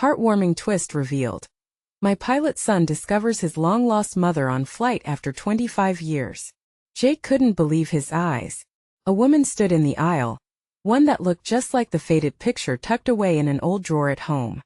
Heartwarming twist revealed. My pilot son discovers his long-lost mother on flight after 25 years. Jake couldn't believe his eyes. A woman stood in the aisle, one that looked just like the faded picture tucked away in an old drawer at home.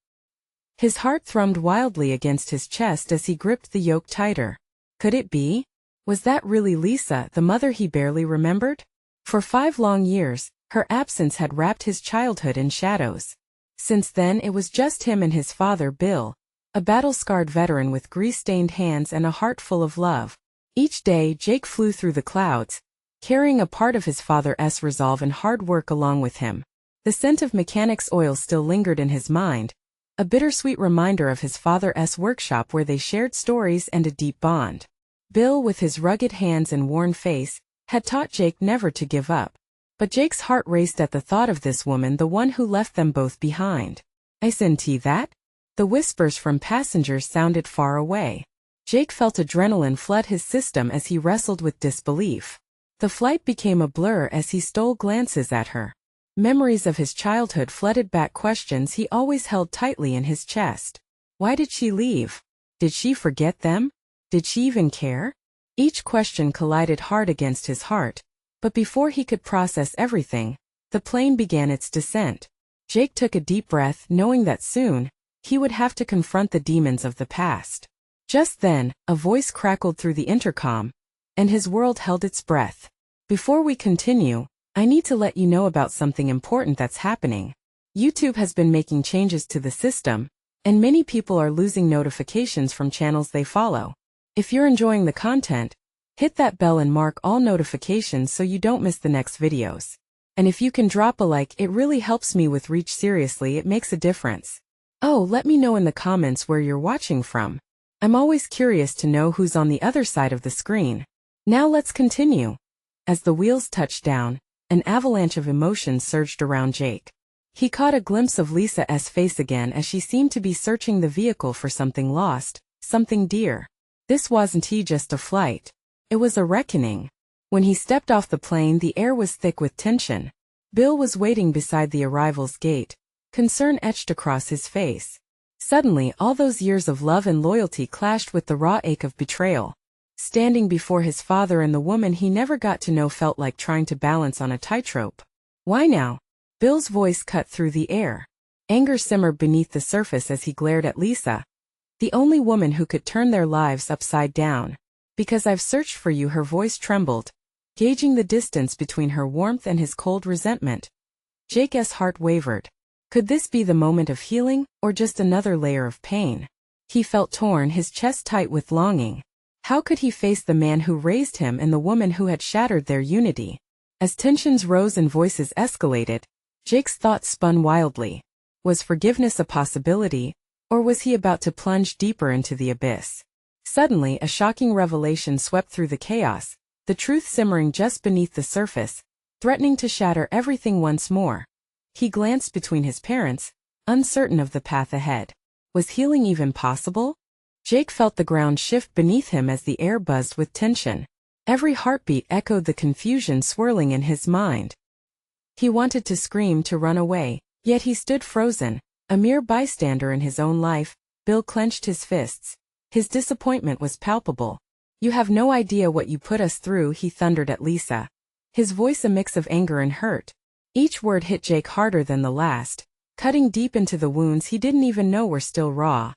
His heart thrummed wildly against his chest as he gripped the yoke tighter. Could it be? Was that really Lisa, the mother he barely remembered? For 5 long years, her absence had wrapped his childhood in shadows. Since then it was just him and his father Bill, a battle-scarred veteran with grease-stained hands and a heart full of love. Each day Jake flew through the clouds, carrying a part of his father's resolve and hard work along with him. The scent of mechanic's oil still lingered in his mind, a bittersweet reminder of his father's workshop where they shared stories and a deep bond. Bill, with his rugged hands and worn face, had taught Jake never to give up. But Jake's heart raced at the thought of this woman, the one who left them both behind. Isn't that? The whispers from passengers sounded far away. Jake felt adrenaline flood his system as he wrestled with disbelief. The flight became a blur as he stole glances at her. Memories of his childhood flooded back, questions he always held tightly in his chest. Why did she leave? Did she forget them? Did she even care? Each question collided hard against his heart, but before he could process everything, the plane began its descent. Jake took a deep breath, knowing that soon, he would have to confront the demons of the past. Just then, a voice crackled through the intercom, and his world held its breath. Before we continue, I need to let you know about something important that's happening. YouTube has been making changes to the system, and many people are losing notifications from channels they follow. If you're enjoying the content, hit that bell and mark all notifications so you don't miss the next videos. And if you can drop a like, it really helps me with reach. Seriously, it makes a difference. Oh, let me know in the comments where you're watching from. I'm always curious to know who's on the other side of the screen. Now let's continue. As the wheels touched down, an avalanche of emotions surged around Jake. He caught a glimpse of Lisa's face again as she seemed to be searching the vehicle for something lost, something dear. This wasn't just a flight. It was a reckoning. When he stepped off the plane, the air was thick with tension. Bill was waiting beside the arrival's gate, concern etched across his face. Suddenly, all those years of love and loyalty clashed with the raw ache of betrayal. Standing before his father and the woman he never got to know felt like trying to balance on a tightrope. Why now? Bill's voice cut through the air. Anger simmered beneath the surface as he glared at Lisa, the only woman who could turn their lives upside down. Because I've searched for you, her voice trembled, gauging the distance between her warmth and his cold resentment. Jake's heart wavered. Could this be the moment of healing, or just another layer of pain? He felt torn, his chest tight with longing. How could he face the man who raised him and the woman who had shattered their unity? As tensions rose and voices escalated, Jake's thoughts spun wildly. Was forgiveness a possibility, or was he about to plunge deeper into the abyss? Suddenly, a shocking revelation swept through the chaos, the truth simmering just beneath the surface, threatening to shatter everything once more. He glanced between his parents, uncertain of the path ahead. Was healing even possible? Jake felt the ground shift beneath him as the air buzzed with tension. Every heartbeat echoed the confusion swirling in his mind. He wanted to scream, to run away, yet he stood frozen, a mere bystander in his own life. Bill clenched his fists. His disappointment was palpable. You have no idea what you put us through, he thundered at Lisa, his voice a mix of anger and hurt. Each word hit Jake harder than the last, cutting deep into the wounds he didn't even know were still raw.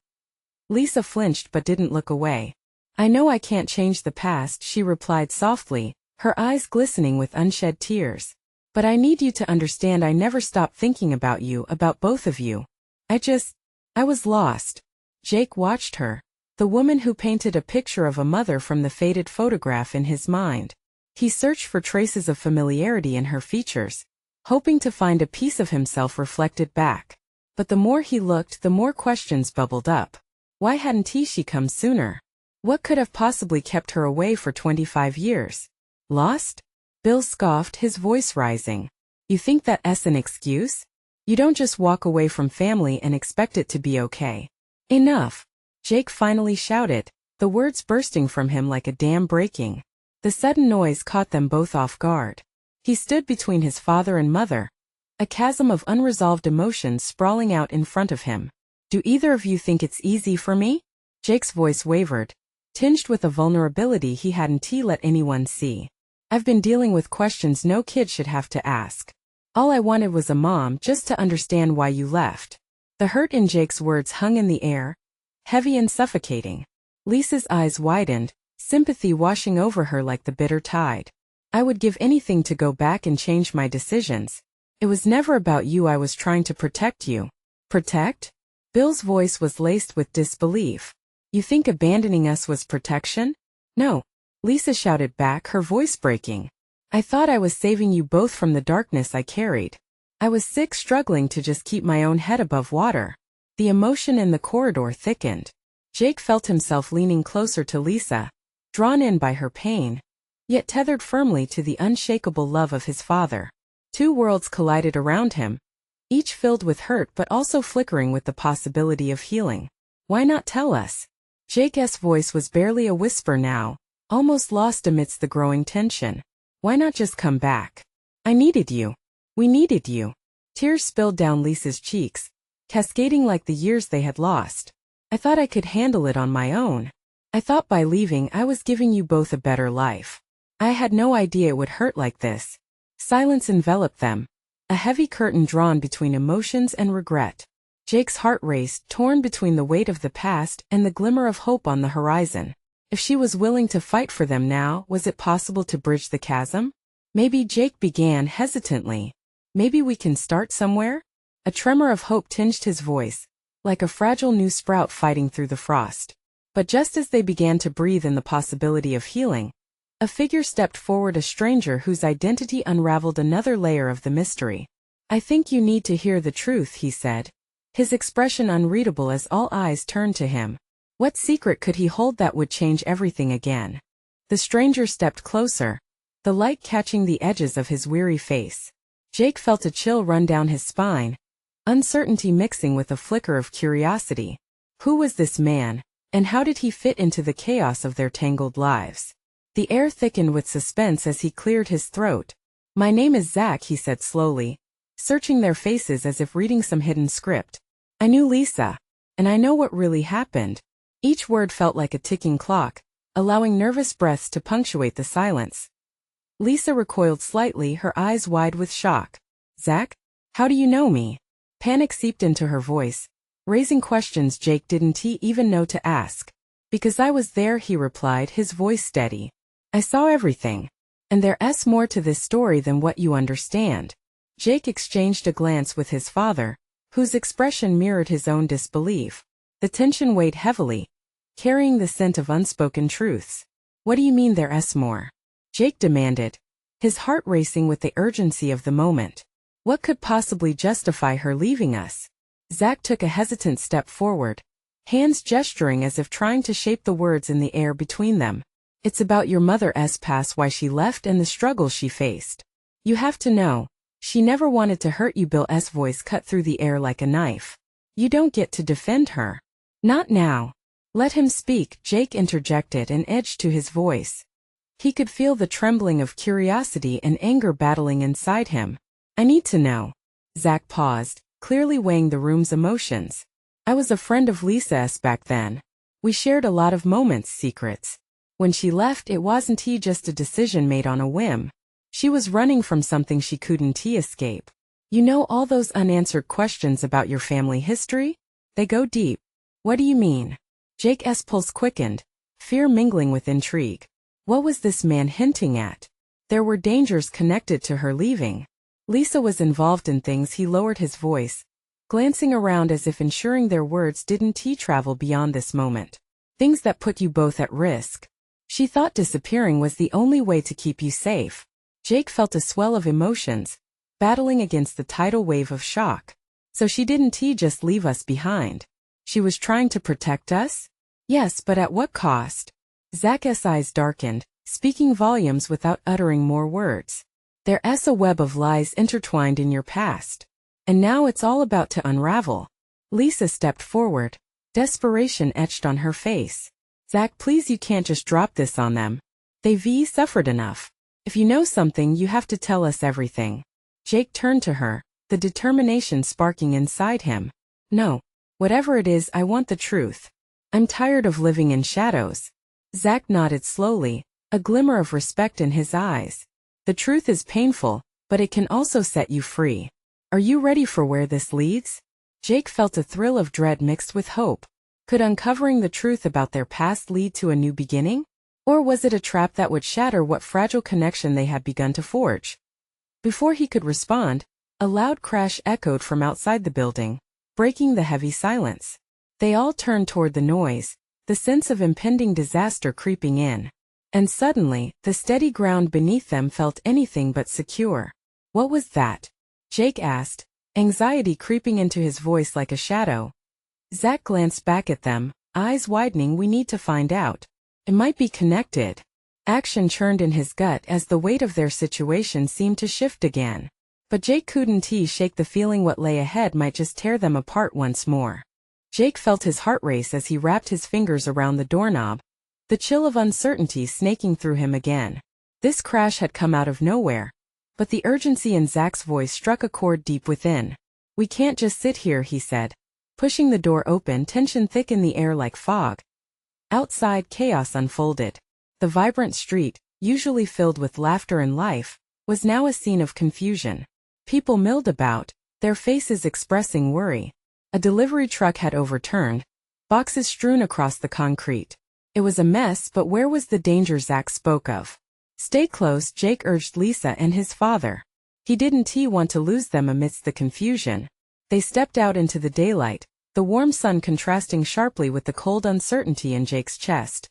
Lisa flinched but didn't look away. I know I can't change the past, she replied softly, her eyes glistening with unshed tears. But I need you to understand, I never stopped thinking about you, about both of you. I was lost. Jake watched her, the woman who painted a picture of a mother from the faded photograph in his mind. He searched for traces of familiarity in her features, hoping to find a piece of himself reflected back. But the more he looked, the more questions bubbled up. Why hadn't she come sooner? What could have possibly kept her away for 25 years? Lost? Bill scoffed, his voice rising. You think that's an excuse? You don't just walk away from family and expect it to be okay. Enough! Jake finally shouted, the words bursting from him like a dam breaking. The sudden noise caught them both off guard. He stood between his father and mother, a chasm of unresolved emotions sprawling out in front of him. Do either of you think it's easy for me? Jake's voice wavered, tinged with a vulnerability he hadn't let anyone see. I've been dealing with questions no kid should have to ask. All I wanted was a mom just to understand why you left. The hurt in Jake's words hung in the air, heavy and suffocating. Lisa's eyes widened, sympathy washing over her like the bitter tide. I would give anything to go back and change my decisions. It was never about you. I was trying to protect you. Protect? Bill's voice was laced with disbelief. You think abandoning us was protection? No. Lisa shouted back, her voice breaking. I thought I was saving you both from the darkness I carried. I was sick, struggling to just keep my own head above water. The emotion in the corridor thickened. Jake felt himself leaning closer to Lisa, drawn in by her pain, yet tethered firmly to the unshakable love of his father. Two worlds collided around him, each filled with hurt but also flickering with the possibility of healing. Why not tell us? Jake's voice was barely a whisper now, almost lost amidst the growing tension. Why not just come back? I needed you. We needed you. Tears spilled down Lisa's cheeks, cascading like the years they had lost. I thought I could handle it on my own. I thought by leaving I was giving you both a better life. I had no idea it would hurt like this. Silence enveloped them, a heavy curtain drawn between emotions and regret. Jake's heart raced, torn between the weight of the past and the glimmer of hope on the horizon. If she was willing to fight for them now, was it possible to bridge the chasm? Maybe, Jake began hesitantly. Maybe we can start somewhere? A tremor of hope tinged his voice, like a fragile new sprout fighting through the frost. But just as they began to breathe in the possibility of healing, a figure stepped forward, a stranger whose identity unraveled another layer of the mystery. I think you need to hear the truth, he said, his expression unreadable as all eyes turned to him. What secret could he hold that would change everything again? The stranger stepped closer, the light catching the edges of his weary face. Jake felt a chill run down his spine, uncertainty mixing with a flicker of curiosity. Who was this man, and how did he fit into the chaos of their tangled lives? The air thickened with suspense as he cleared his throat. My name is Zach, he said slowly, searching their faces as if reading some hidden script. I knew Lisa, and I know what really happened. Each word felt like a ticking clock, allowing nervous breaths to punctuate the silence. Lisa recoiled slightly, her eyes wide with shock. Zach? How do you know me? Panic seeped into her voice, raising questions Jake didn't even know to ask. Because I was there, he replied, his voice steady. I saw everything. And there's more to this story than what you understand. Jake exchanged a glance with his father, whose expression mirrored his own disbelief. The tension weighed heavily, carrying the scent of unspoken truths. What do you mean there's more? Jake demanded, his heart racing with the urgency of the moment. What could possibly justify her leaving us? Zach took a hesitant step forward, hands gesturing as if trying to shape the words in the air between them. It's about your mother's past, why she left and the struggles she faced. You have to know, she never wanted to hurt you. Bill's voice cut through the air like a knife. You don't get to defend her. Not now. Let him speak, Jake interjected, an edge to his voice. He could feel the trembling of curiosity and anger battling inside him. I need to know. Zach paused, clearly weighing the room's emotions. I was a friend of Lisa's back then. We shared a lot of moments, secrets. When she left, it wasn't just a decision made on a whim. She was running from something she couldn't escape. You know, all those unanswered questions about your family history? They go deep. What do you mean? Jake's pulse quickened, fear mingling with intrigue. What was this man hinting at? There were dangers connected to her leaving. Lisa was involved in things. He lowered his voice, glancing around as if ensuring their words didn't travel beyond this moment. Things that put you both at risk. She thought disappearing was the only way to keep you safe. Jake felt a swell of emotions, battling against the tidal wave of shock. So she didn't just leave us behind. She was trying to protect us? Yes, but at what cost? Zach's eyes darkened, speaking volumes without uttering more words. There's a web of lies intertwined in your past. And now it's all about to unravel. Lisa stepped forward, desperation etched on her face. Zach, please, you can't just drop this on them. They've suffered enough. If you know something, you have to tell us everything. Jake turned to her, the determination sparking inside him. No. Whatever it is, I want the truth. I'm tired of living in shadows. Zach nodded slowly, a glimmer of respect in his eyes. The truth is painful, but it can also set you free. Are you ready for where this leads? Jake felt a thrill of dread mixed with hope. Could uncovering the truth about their past lead to a new beginning? Or was it a trap that would shatter what fragile connection they had begun to forge? Before he could respond, a loud crash echoed from outside the building, breaking the heavy silence. They all turned toward the noise, the sense of impending disaster creeping in. And suddenly, the steady ground beneath them felt anything but secure. What was that? Jake asked, anxiety creeping into his voice like a shadow. Zach glanced back at them, eyes widening. We need to find out. It might be connected. Action churned in his gut as the weight of their situation seemed to shift again. But Jake couldn't shake the feeling what lay ahead might just tear them apart once more. Jake felt his heart race as he wrapped his fingers around the doorknob, the chill of uncertainty snaking through him again. This crash had come out of nowhere, but the urgency in Zach's voice struck a chord deep within. We can't just sit here, he said, pushing the door open, tension thick in the air like fog. Outside, chaos unfolded. The vibrant street, usually filled with laughter and life, was now a scene of confusion. People milled about, their faces expressing worry. A delivery truck had overturned, boxes strewn across the concrete. It was a mess, but where was the danger Zach spoke of? Stay close, Jake urged Lisa and his father. He didn't want to lose them amidst the confusion. They stepped out into the daylight, the warm sun contrasting sharply with the cold uncertainty in Jake's chest.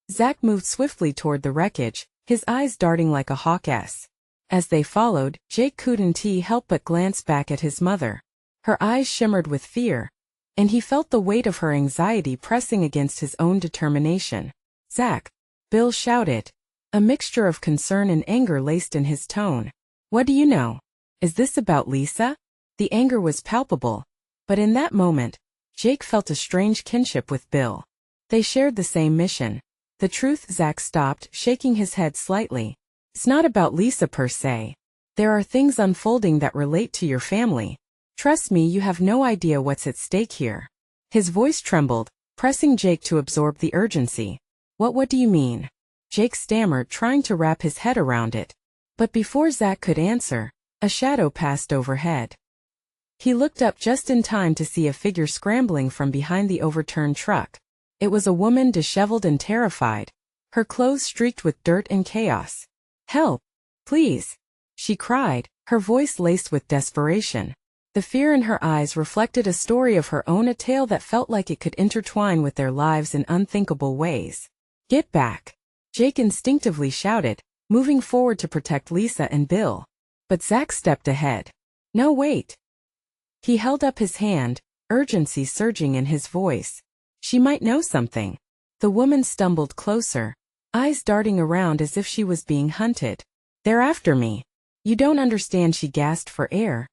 Zach moved swiftly toward the wreckage, his eyes darting like a hawk's. As they followed, Jake couldn't help but glance back at his mother. Her eyes shimmered with fear, and he felt the weight of her anxiety pressing against his own determination. Zach! Bill shouted, a mixture of concern and anger laced in his tone. What do you know? Is this about Lisa? The anger was palpable, but in that moment, Jake felt a strange kinship with Bill. They shared the same mission. The truth. Zach stopped, shaking his head slightly. It's not about Lisa per se. There are things unfolding that relate to your family. Trust me, you have no idea what's at stake here. His voice trembled, pressing Jake to absorb the urgency. What do you mean? Jake stammered, trying to wrap his head around it. But before Zach could answer, a shadow passed overhead. He looked up just in time to see a figure scrambling from behind the overturned truck. It was a woman, disheveled and terrified, her clothes streaked with dirt and chaos. Help! Please! She cried, her voice laced with desperation. The fear in her eyes reflected a story of her own, a tale that felt like it could intertwine with their lives in unthinkable ways. Get back! Jake instinctively shouted, moving forward to protect Lisa and Bill. But Zach stepped ahead. No, wait! He held up his hand, urgency surging in his voice. She might know something. The woman stumbled closer, eyes darting around as if she was being hunted. They're after me. You don't understand, she gasped for air,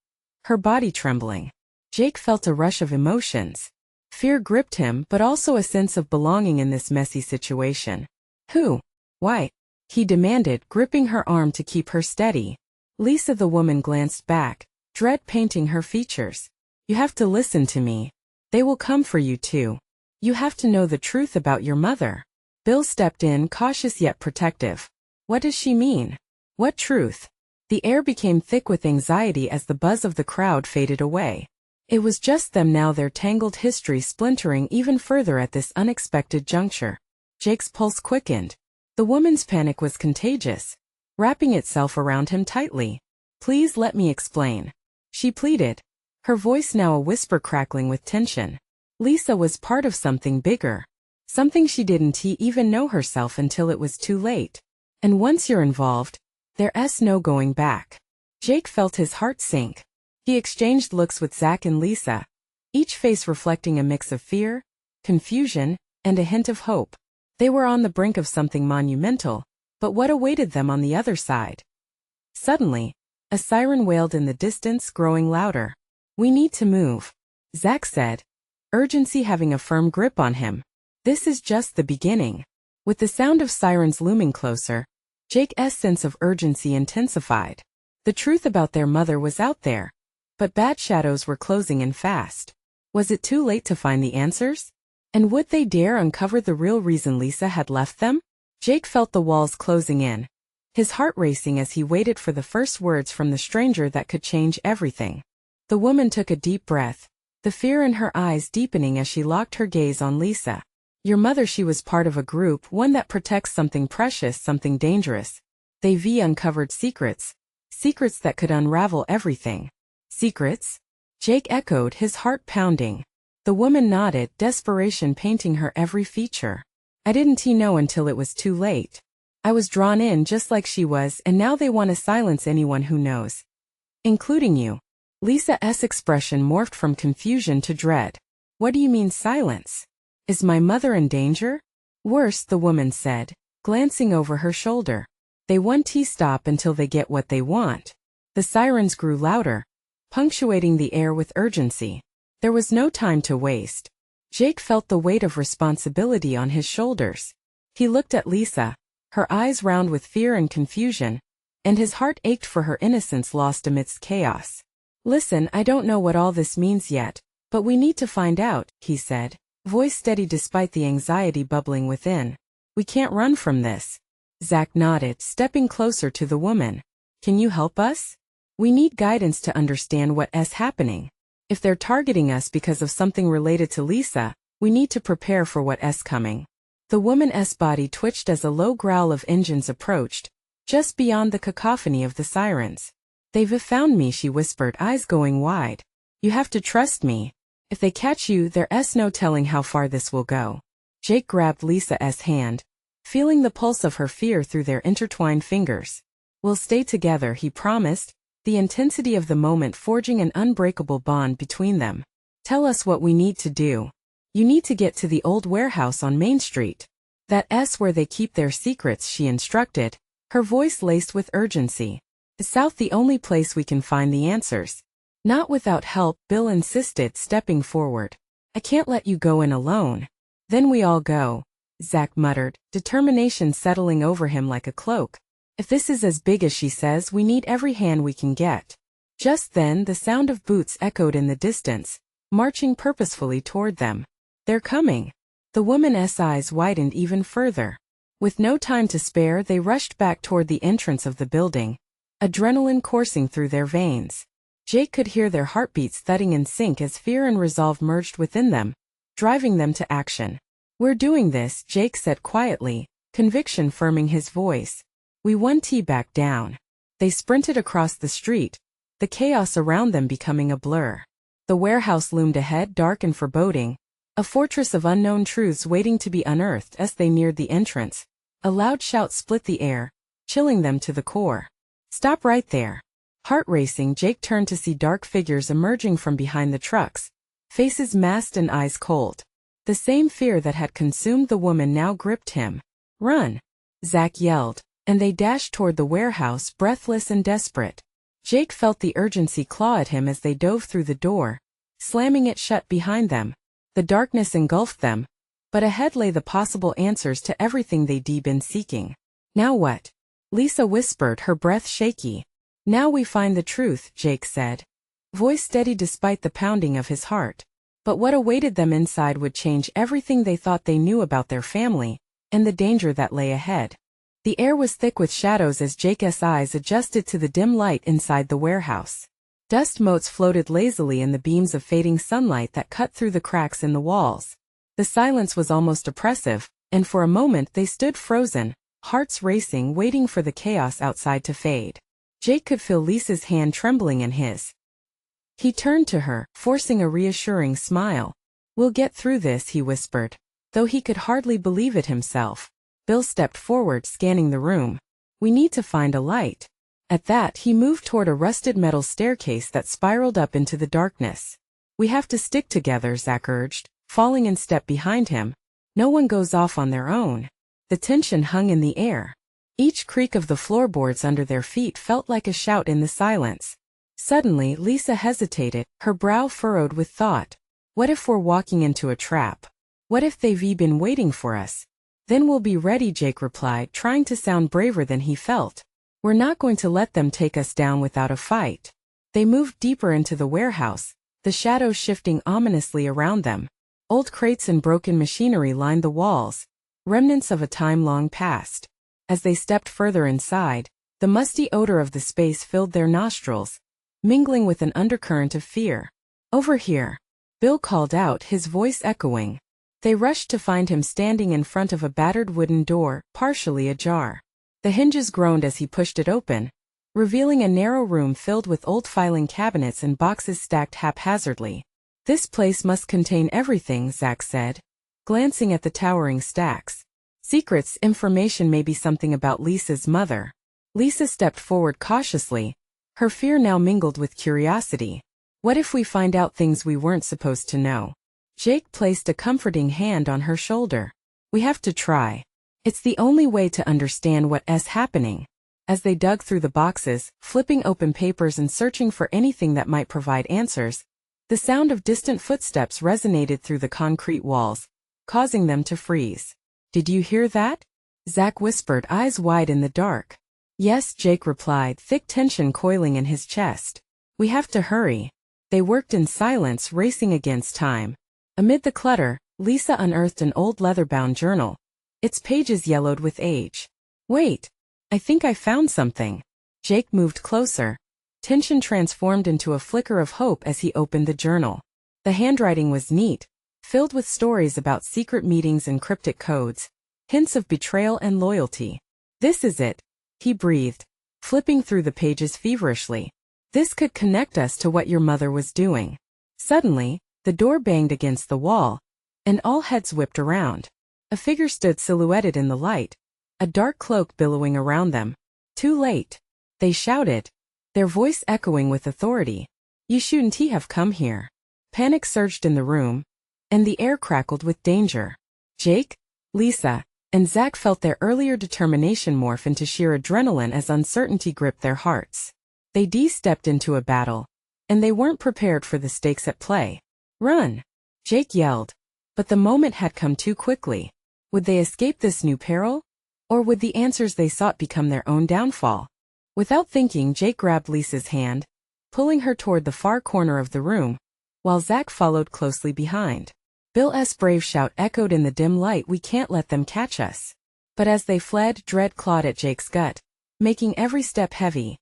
her body trembling. Jake felt a rush of emotions. Fear gripped him, but also a sense of belonging in this messy situation. Who? Why? He demanded, gripping her arm to keep her steady. Lisa. The woman glanced back, dread painting her features. You have to listen to me. They will come for you too. You have to know the truth about your mother. Bill stepped in, cautious yet protective. What does she mean? What truth? The air became thick with anxiety as the buzz of the crowd faded away. It was just them now, their tangled history splintering even further at this unexpected juncture. Jake's pulse quickened. The woman's panic was contagious, wrapping itself around him tightly. Please let me explain, she pleaded, her voice now a whisper crackling with tension. Lisa was part of something bigger, something she didn't even know herself until it was too late. And once you're involved, there's no going back. Jake felt his heart sink. He exchanged looks with Zach and Lisa, each face reflecting a mix of fear, confusion, and a hint of hope. They were on the brink of something monumental, but what awaited them on the other side? Suddenly, a siren wailed in the distance, growing louder. We need to move, Zach said, urgency having a firm grip on him. This is just the beginning. With the sound of sirens looming closer, Jake's sense of urgency intensified. The truth about their mother was out there, but bad shadows were closing in fast. Was it too late to find the answers? And would they dare uncover the real reason Lisa had left them? Jake felt the walls closing in, his heart racing as he waited for the first words from the stranger that could change everything. The woman took a deep breath, the fear in her eyes deepening as she locked her gaze on Lisa. Your mother, she was part of a group, one that protects something precious, something dangerous. They've uncovered secrets. Secrets that could unravel everything. Secrets? Jake echoed, his heart pounding. The woman nodded, desperation painting her every feature. I didn't know until it was too late. I was drawn in just like she was, and now they want to silence anyone who knows. Including you. Lisa's expression morphed from confusion to dread. What do you mean silence? Is my mother in danger? Worse, the woman said, glancing over her shoulder. They won't stop until they get what they want. The sirens grew louder, punctuating the air with urgency. There was no time to waste. Jake felt the weight of responsibility on his shoulders. He looked at Lisa, her eyes round with fear and confusion, and his heart ached for her innocence lost amidst chaos. Listen, I don't know what all this means yet, but we need to find out, he said, voice steady despite the anxiety bubbling within. We can't run from this. Zach nodded, stepping closer to the woman. Can you help us? We need guidance to understand what's happening. If they're targeting us because of something related to Lisa, we need to prepare for what's coming. The woman's body twitched as a low growl of engines approached, just beyond the cacophony of the sirens. They've found me, she whispered, eyes going wide. You have to trust me. If they catch you, there's no telling how far this will go. Jake grabbed Lisa's hand, feeling the pulse of her fear through their intertwined fingers. We'll stay together, he promised, the intensity of the moment forging an unbreakable bond between them. Tell us what we need to do. You need to get to the old warehouse on Main Street. That's where they keep their secrets, she instructed, her voice laced with urgency. Is South the only place we can find the answers? Not without help, Bill insisted, stepping forward. I can't let you go in alone. Then we all go, Zach muttered, determination settling over him like a cloak. If this is as big as she says, we need every hand we can get. Just then, the sound of boots echoed in the distance, marching purposefully toward them. They're coming. The woman's eyes widened even further. With no time to spare, they rushed back toward the entrance of the building, adrenaline coursing through their veins. Jake could hear their heartbeats thudding in sync as fear and resolve merged within them, driving them to action. We're doing this, Jake said quietly, conviction firming his voice. We won't back down. They sprinted across the street, the chaos around them becoming a blur. The warehouse loomed ahead, dark and foreboding, a fortress of unknown truths waiting to be unearthed. As they neared the entrance, a loud shout split the air, chilling them to the core. Stop right there. Heart racing, Jake turned to see dark figures emerging from behind the trucks, faces masked and eyes cold. The same fear that had consumed the woman now gripped him. Run! Zach yelled, and they dashed toward the warehouse, breathless and desperate. Jake felt the urgency claw at him as they dove through the door, slamming it shut behind them. The darkness engulfed them, but ahead lay the possible answers to everything they'd been seeking. Now what? Lisa whispered, her breath shaky. Now we find the truth, Jake said, voice steady despite the pounding of his heart. But what awaited them inside would change everything they thought they knew about their family, and the danger that lay ahead. The air was thick with shadows as Jake's eyes adjusted to the dim light inside the warehouse. Dust motes floated lazily in the beams of fading sunlight that cut through the cracks in the walls. The silence was almost oppressive, and for a moment they stood frozen, hearts racing, waiting for the chaos outside to fade. Jake could feel Lisa's hand trembling in his. He turned to her, forcing a reassuring smile. We'll get through this, he whispered, though he could hardly believe it himself. Bill stepped forward, scanning the room. We need to find a light. At that, he moved toward a rusted metal staircase that spiraled up into the darkness. We have to stick together, Zach urged, falling in step behind him. No one goes off on their own. The tension hung in the air. Each creak of the floorboards under their feet felt like a shout in the silence. Suddenly, Lisa hesitated, her brow furrowed with thought. What if we're walking into a trap? What if they've been waiting for us? Then we'll be ready, Jake replied, trying to sound braver than he felt. We're not going to let them take us down without a fight. They moved deeper into the warehouse, the shadows shifting ominously around them. Old crates and broken machinery lined the walls, remnants of a time long past. As they stepped further inside, the musty odor of the space filled their nostrils, mingling with an undercurrent of fear. "Over here," Bill called out, his voice echoing. They rushed to find him standing in front of a battered wooden door, partially ajar. The hinges groaned as he pushed it open, revealing a narrow room filled with old filing cabinets and boxes stacked haphazardly. "This place must contain everything," Zach said, glancing at the towering stacks. "Secrets, information, maybe something about Lisa's mother." Lisa stepped forward cautiously, her fear now mingled with curiosity. "What if we find out things we weren't supposed to know?" Jake placed a comforting hand on her shoulder. "We have to try. It's the only way to understand what's happening." As they dug through the boxes, flipping open papers and searching for anything that might provide answers, the sound of distant footsteps resonated through the concrete walls, causing them to freeze. "Did you hear that?" Zach whispered, eyes wide in the dark. "Yes," Jake replied, thick tension coiling in his chest. "We have to hurry." They worked in silence, racing against time. Amid the clutter, Lisa unearthed an old leather-bound journal, its pages yellowed with age. "Wait, I think I found something." Jake moved closer. Tension transformed into a flicker of hope as he opened the journal. The handwriting was neat, filled with stories about secret meetings and cryptic codes, hints of betrayal and loyalty. "This is it," he breathed, flipping through the pages feverishly. "This could connect us to what your mother was doing." Suddenly, the door banged against the wall, and all heads whipped around. A figure stood silhouetted in the light, a dark cloak billowing around them. "Too late," they shouted, their voice echoing with authority. "You shouldn't have come here." Panic surged in the room, and the air crackled with danger. Jake, Lisa, and Zach felt their earlier determination morph into sheer adrenaline as uncertainty gripped their hearts. They stepped into a battle, and they weren't prepared for the stakes at play. "Run!" Jake yelled, but the moment had come too quickly. Would they escape this new peril? Or would the answers they sought become their own downfall? Without thinking, Jake grabbed Lisa's hand, pulling her toward the far corner of the room, while Zach followed closely behind. Bill's brave shout echoed in the dim light, "We can't let them catch us." But as they fled, dread clawed at Jake's gut, making every step heavy.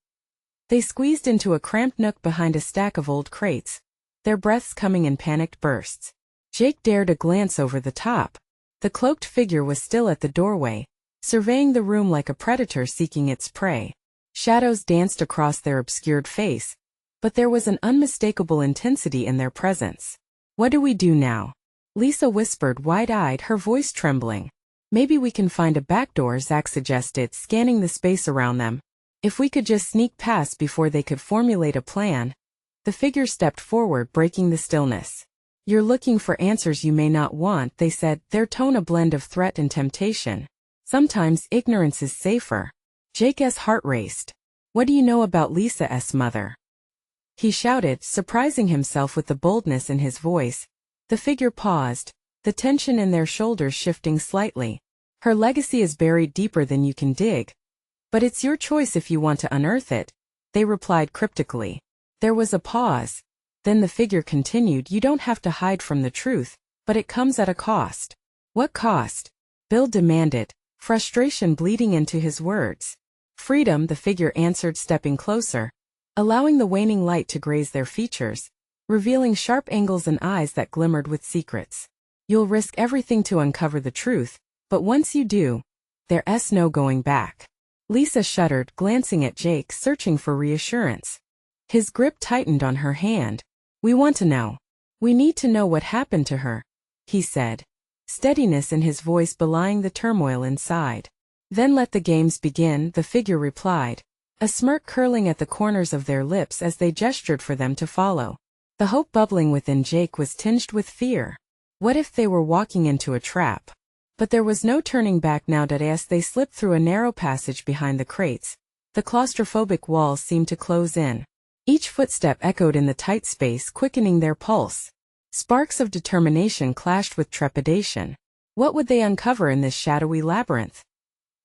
They squeezed into a cramped nook behind a stack of old crates, their breaths coming in panicked bursts. Jake dared a glance over the top. The cloaked figure was still at the doorway, surveying the room like a predator seeking its prey. Shadows danced across their obscured face, but there was an unmistakable intensity in their presence. "What do we do now?" Lisa whispered, wide-eyed, her voice trembling. "Maybe we can find a back door," Zach suggested, scanning the space around them. "If we could just sneak past before they could formulate a plan." The figure stepped forward, breaking the stillness. "You're looking for answers you may not want," they said, their tone a blend of threat and temptation. "Sometimes ignorance is safer." Jake's heart raced. "What do you know about Lisa's mother?" he shouted, surprising himself with the boldness in his voice. The figure paused, the tension in their shoulders shifting slightly. "Her legacy is buried deeper than you can dig. But it's your choice if you want to unearth it," they replied cryptically. There was a pause. Then the figure continued, "You don't have to hide from the truth, but it comes at a cost." "What cost?" Bill demanded, frustration bleeding into his words. "Freedom," the figure answered, stepping closer, allowing the waning light to graze their features, revealing sharp angles and eyes that glimmered with secrets. "You'll risk everything to uncover the truth, but once you do, there's no going back." Lisa shuddered, glancing at Jake, searching for reassurance. His grip tightened on her hand. "We want to know. We need to know what happened to her," he said, steadiness in his voice belying the turmoil inside. "Then let the games begin," the figure replied, a smirk curling at the corners of their lips as they gestured for them to follow. The hope bubbling within Jake was tinged with fear. What if they were walking into a trap? But there was no turning back now. As they slipped through a narrow passage behind the crates, the claustrophobic walls seemed to close in. Each footstep echoed in the tight space, quickening their pulse. Sparks of determination clashed with trepidation. What would they uncover in this shadowy labyrinth?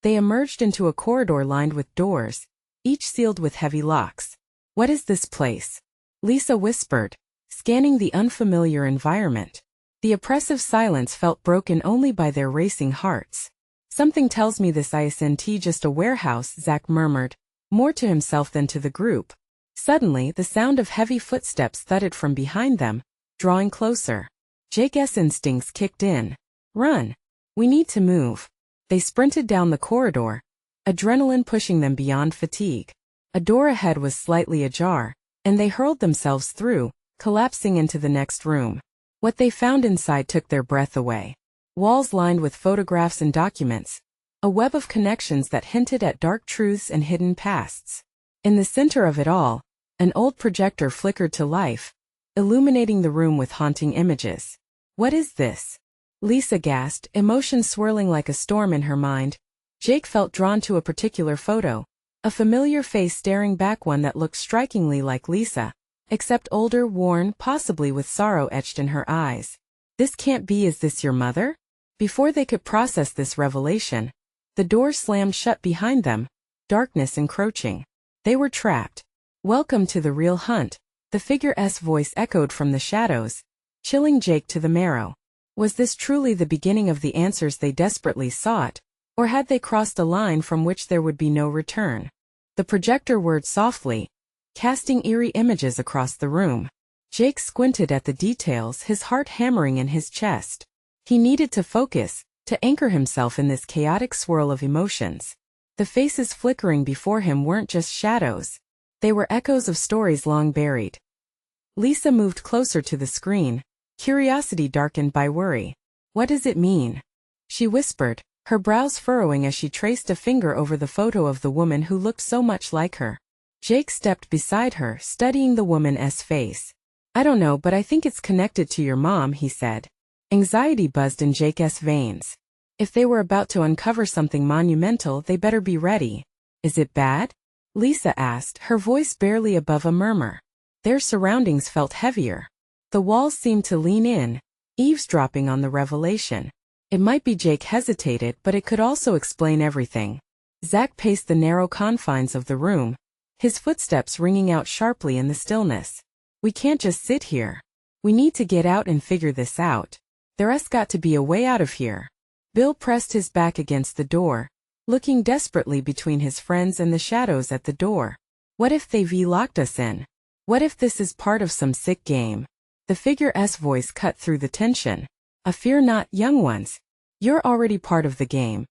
They emerged into a corridor lined with doors, each sealed with heavy locks. "What is this place?" Lisa whispered, scanning the unfamiliar environment. The oppressive silence felt broken only by their racing hearts. Something tells me this isn't just a warehouse, Zack murmured, more to himself than to the group. Suddenly, the sound of heavy footsteps thudded from behind them, drawing closer. Jake's instincts kicked in. Run. We need to move. They sprinted down the corridor, adrenaline pushing them beyond fatigue. A door ahead was slightly ajar, and they hurled themselves through, collapsing into the next room. What they found inside took their breath away. Walls lined with photographs and documents, a web of connections that hinted at dark truths and hidden pasts. In the center of it all, an old projector flickered to life, illuminating the room with haunting images. What is this? Lisa gasped, emotions swirling like a storm in her mind. Jake felt drawn to a particular photo, a familiar face staring back, one that looked strikingly like Lisa, except older, worn, possibly with sorrow etched in her eyes. This can't be. Is this your mother? Before they could process this revelation, the door slammed shut behind them, darkness encroaching. They were trapped. Welcome to the real hunt, the figure's voice echoed from the shadows, chilling Jake to the marrow. Was this truly the beginning of the answers they desperately sought, or had they crossed a line from which there would be no return? The projector whirred softly, casting eerie images across the room. Jake squinted at the details, his heart hammering in his chest. He needed to focus, to anchor himself in this chaotic swirl of emotions. The faces flickering before him weren't just shadows. They were echoes of stories long buried. Lisa moved closer to the screen, curiosity darkened by worry. What does it mean? She whispered, her brows furrowing as she traced a finger over the photo of the woman who looked so much like her. Jake stepped beside her, studying the woman's face. I don't know, but I think it's connected to your mom, he said. Anxiety buzzed in Jake's veins. If they were about to uncover something monumental, they better be ready. Is it bad? Lisa asked, her voice barely above a murmur. Their surroundings felt heavier. The walls seemed to lean in, eavesdropping on the revelation. It might be. Jake hesitated, but it could also explain everything. Zack paced the narrow confines of the room, his footsteps ringing out sharply in the stillness. We can't just sit here. We need to get out and figure this out. There's got to be a way out of here. Bill pressed his back against the door, looking desperately between his friends and the shadows at the door. What if they've locked us in? What if this is part of some sick game? The figure's voice cut through the tension. Fear not, young ones. You're already part of the game.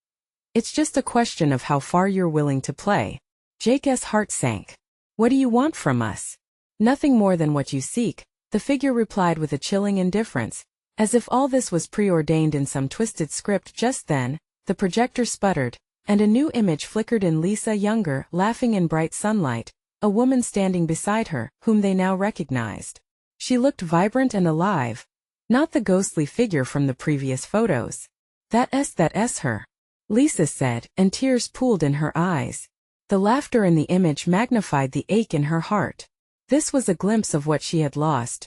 It's just a question of how far you're willing to play. Jake's heart sank. What do you want from us? Nothing more than what you seek, the figure replied with a chilling indifference, as if all this was preordained in some twisted script. Just then, the projector sputtered, and a new image flickered in. Lisa, younger, laughing in bright sunlight, a woman standing beside her, whom they now recognized. She looked vibrant and alive, not the ghostly figure from the previous photos. That's her, Lisa said, and tears pooled in her eyes. The laughter in the image magnified the ache in her heart. This was a glimpse of what she had lost.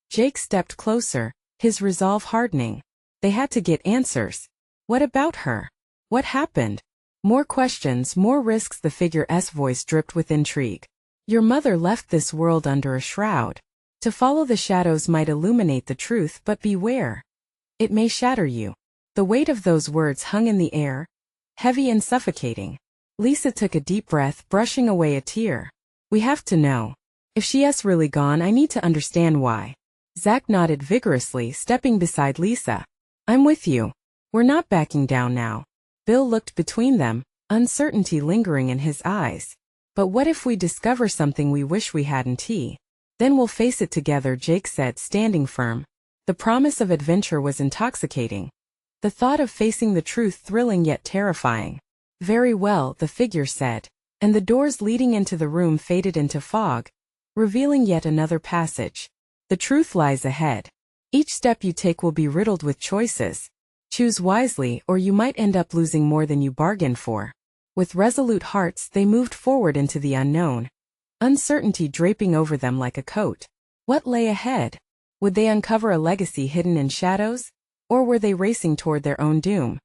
Jake stepped closer, his resolve hardening. They had to get answers. What about her? What happened? More questions, more risks. The figure's voice dripped with intrigue. Your mother left this world under a shroud. To follow the shadows might illuminate the truth, but beware. It may shatter you. The weight of those words hung in the air, heavy and suffocating. Lisa took a deep breath, brushing away a tear. We have to know. If she's really gone, I need to understand why. Zack nodded vigorously, stepping beside Lisa. I'm with you. We're not backing down now. Bill looked between them, uncertainty lingering in his eyes. But what if we discover something we wish we hadn't? Then we'll face it together, Jake said, standing firm. The promise of adventure was intoxicating. The thought of facing the truth thrilling yet terrifying. Very well, the figure said, and the doors leading into the room faded into fog, revealing yet another passage. The truth lies ahead. Each step you take will be riddled with choices. Choose wisely, or you might end up losing more than you bargained for. With resolute hearts, they moved forward into the unknown, uncertainty draping over them like a coat. What lay ahead? Would they uncover a legacy hidden in shadows, or were they racing toward their own doom?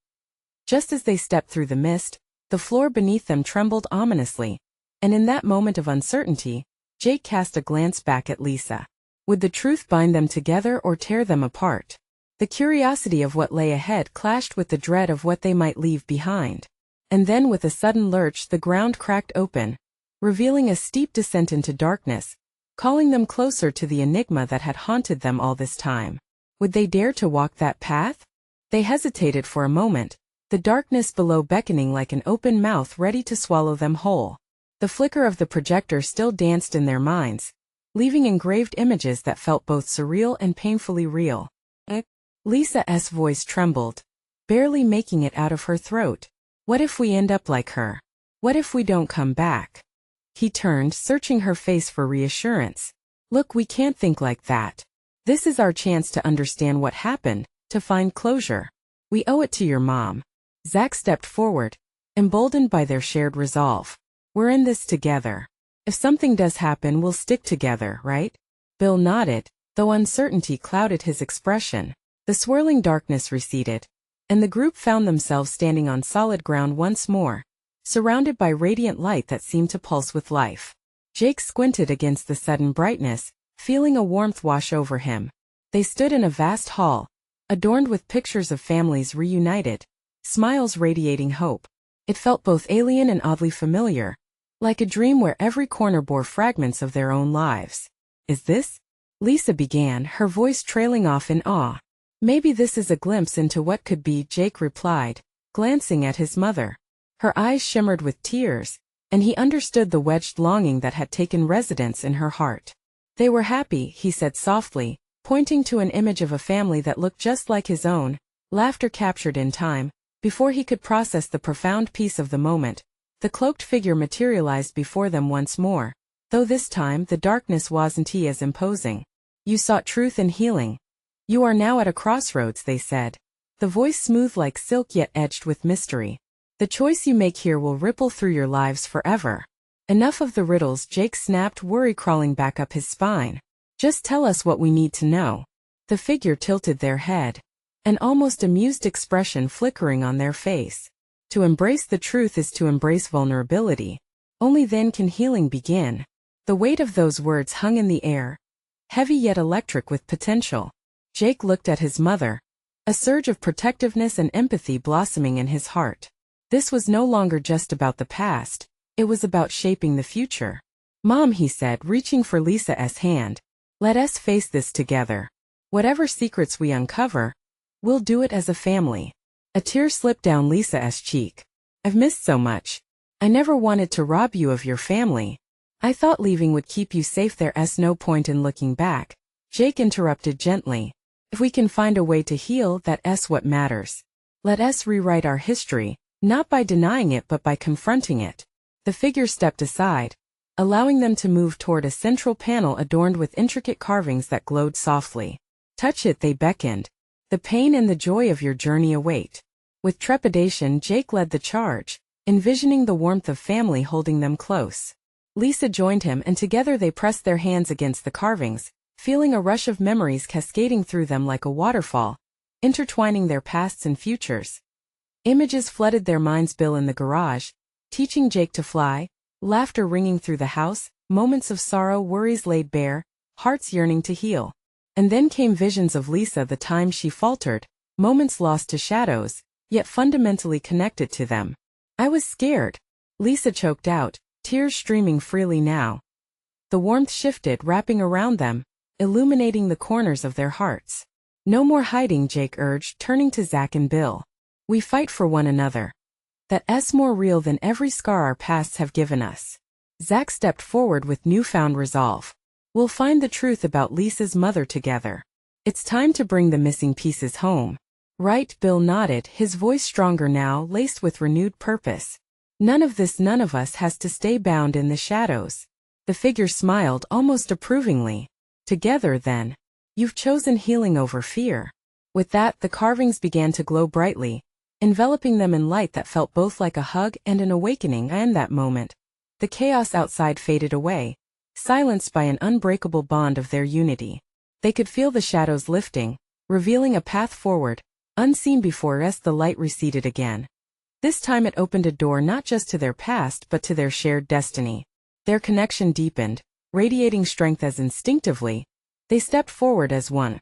Just as they stepped through the mist, the floor beneath them trembled ominously, and in that moment of uncertainty, Jake cast a glance back at Lisa. Would the truth bind them together or tear them apart? The curiosity of what lay ahead clashed with the dread of what they might leave behind. And then with a sudden lurch the ground cracked open, revealing a steep descent into darkness, calling them closer to the enigma that had haunted them all this time. Would they dare to walk that path? They hesitated for a moment, the darkness below beckoning like an open mouth ready to swallow them whole. The flicker of the projector still danced in their minds, leaving engraved images that felt both surreal and painfully real. Lisa's voice trembled, barely making it out of her throat. What if we end up like her? What if we don't come back? He turned, searching her face for reassurance. Look, we can't think like that. This is our chance to understand what happened, to find closure. We owe it to your mom. Zach stepped forward, emboldened by their shared resolve. We're in this together. If something does happen, we'll stick together, right? Bill nodded, though uncertainty clouded his expression. The swirling darkness receded, and the group found themselves standing on solid ground once more, surrounded by radiant light that seemed to pulse with life. Jake squinted against the sudden brightness, feeling a warmth wash over him. They stood in a vast hall, adorned with pictures of families reunited, smiles radiating hope. It felt both alien and oddly familiar, like a dream where every corner bore fragments of their own lives. Is this? Lisa began, her voice trailing off in awe. Maybe this is a glimpse into what could be, Jake replied, glancing at his mother. Her eyes shimmered with tears, and he understood the wedged longing that had taken residence in her heart. They were happy, he said softly, pointing to an image of a family that looked just like his own, laughter captured in time. Before he could process the profound peace of the moment, the cloaked figure materialized before them once more, though this time the darkness wasn't as imposing. You sought truth and healing. You are now at a crossroads, they said, the voice smooth like silk yet edged with mystery. The choice you make here will ripple through your lives forever. Enough of the riddles, Jake snapped, worry crawling back up his spine. Just tell us what we need to know. The figure tilted their head, an almost amused expression flickering on their face. To embrace the truth is to embrace vulnerability. Only then can healing begin. The weight of those words hung in the air, heavy yet electric with potential. Jake looked at his mother, a surge of protectiveness and empathy blossoming in his heart. This was no longer just about the past, it was about shaping the future. Mom, he said, reaching for Lisa's hand, let us face this together. Whatever secrets we uncover, we'll do it as a family. A tear slipped down Lisa's cheek. I've missed so much. I never wanted to rob you of your family. I thought leaving would keep you safe. There's no point in looking back. Jake interrupted gently. If we can find a way to heal, that's what matters. Let us rewrite our history, not by denying it but by confronting it. The figure stepped aside, allowing them to move toward a central panel adorned with intricate carvings that glowed softly. Touch it, they beckoned. The pain and the joy of your journey await. With trepidation, Jake led the charge, envisioning the warmth of family holding them close. Lisa joined him, and together they pressed their hands against the carvings, feeling a rush of memories cascading through them like a waterfall, intertwining their pasts and futures. Images flooded their minds. Bill in the garage, teaching Jake to fly, laughter ringing through the house, moments of sorrow, worries laid bare, hearts yearning to heal. And then came visions of Lisa, the times she faltered, moments lost to shadows, yet fundamentally connected to them. I was scared, Lisa choked out, tears streaming freely now. The warmth shifted, wrapping around them, illuminating the corners of their hearts. No more hiding, Jake urged, turning to Zach and Bill. We fight for one another. That's more real than every scar our pasts have given us. Zach stepped forward with newfound resolve. We'll find the truth about Lisa's mother together. It's time to bring the missing pieces home. Right, Bill nodded, his voice stronger now, laced with renewed purpose. None of us has to stay bound in the shadows. The figure smiled almost approvingly. Together then. You've chosen healing over fear. With that, the carvings began to glow brightly, enveloping them in light that felt both like a hug and an awakening. And that moment, the chaos outside faded away, silenced by an unbreakable bond of their unity. They could feel the shadows lifting, revealing a path forward, unseen before as the light receded again. This time it opened a door not just to their past but to their shared destiny. Their connection deepened, radiating strength as instinctively, They stepped forward as one.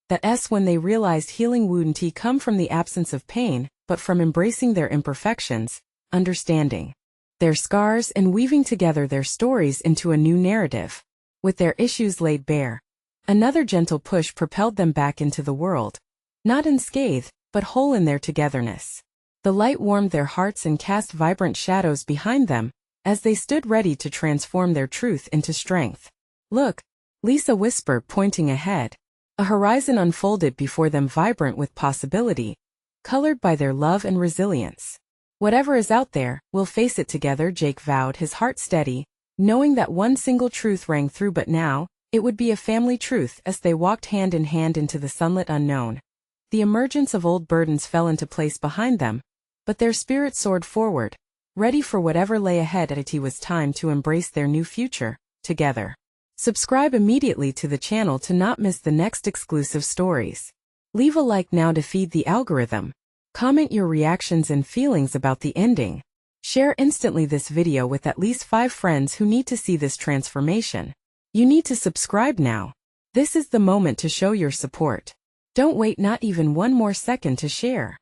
That's when they realized healing wouldn't come from the absence of pain, but from embracing their imperfections, understanding their scars and weaving together their stories into a new narrative. With their issues laid bare, another gentle push propelled them back into the world, not unscathed, but whole in their togetherness. The light warmed their hearts and cast vibrant shadows behind them, as they stood ready to transform their truth into strength. "Look," Lisa whispered, pointing ahead. A horizon unfolded before them, vibrant with possibility, colored by their love and resilience. "Whatever is out there, we'll face it together," Jake vowed, his heart steady, knowing that one single truth rang through. But now, it would be a family truth. As they walked hand in hand into the sunlit unknown, the emergence of old burdens fell into place behind them, but their spirits soared forward, ready for whatever lay ahead. It was time to embrace their new future, together. Subscribe immediately to the channel to not miss the next exclusive stories. Leave a like now to feed the algorithm. Comment your reactions and feelings about the ending. Share instantly this video with at least 5 friends who need to see this transformation. You need to subscribe now. This is the moment to show your support. Don't wait not even one more second to share.